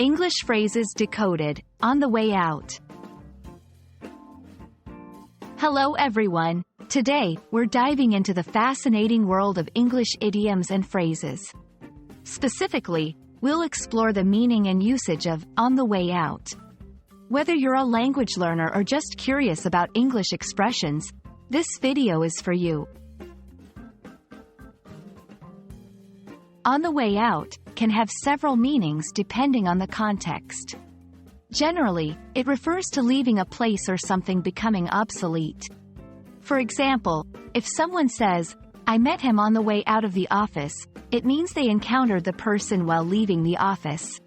English Phrases Decoded, on the way out. Hello everyone. Today, we're diving into the fascinating world of English idioms and phrases. Specifically, we'll explore the meaning and usage of on the way out. Whether you're a language learner or just curious about English expressions, this video is for you. On the way out can have several meanings depending on the context. Generally, it refers to leaving a place or something becoming obsolete. For example, if someone says, "I met him on the way out of the office," it means they encountered the person while leaving the office.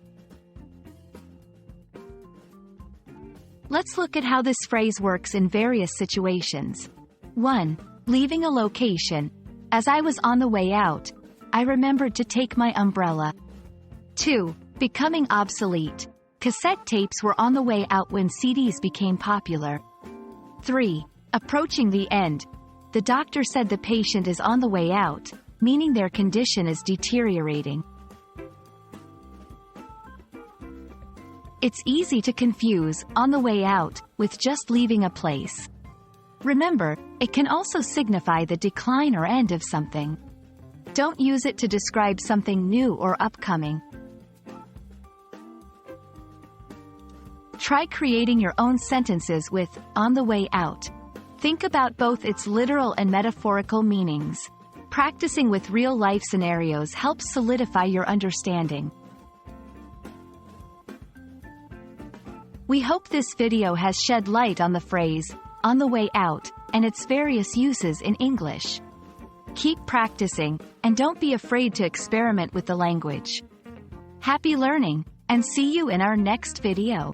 Let's look at how this phrase works in various situations. 1. Leaving a location. As I was on the way out, I remembered to take my umbrella. 2. Becoming obsolete. Cassette tapes were on the way out when CDs became popular. 3. Approaching the end. The doctor said the patient is on the way out, meaning their condition is deteriorating. It's easy to confuse on the way out with just leaving a place. Remember, it can also signify the decline or end of something. Don't use it to describe something new or upcoming. Try creating your own sentences with on the way out. Think about both its literal and metaphorical meanings. Practicing with real-life scenarios helps solidify your understanding. We hope this video has shed light on the phrase, on the way out, and its various uses in English. Keep practicing, and don't be afraid to experiment with the language. Happy learning, and see you in our next video.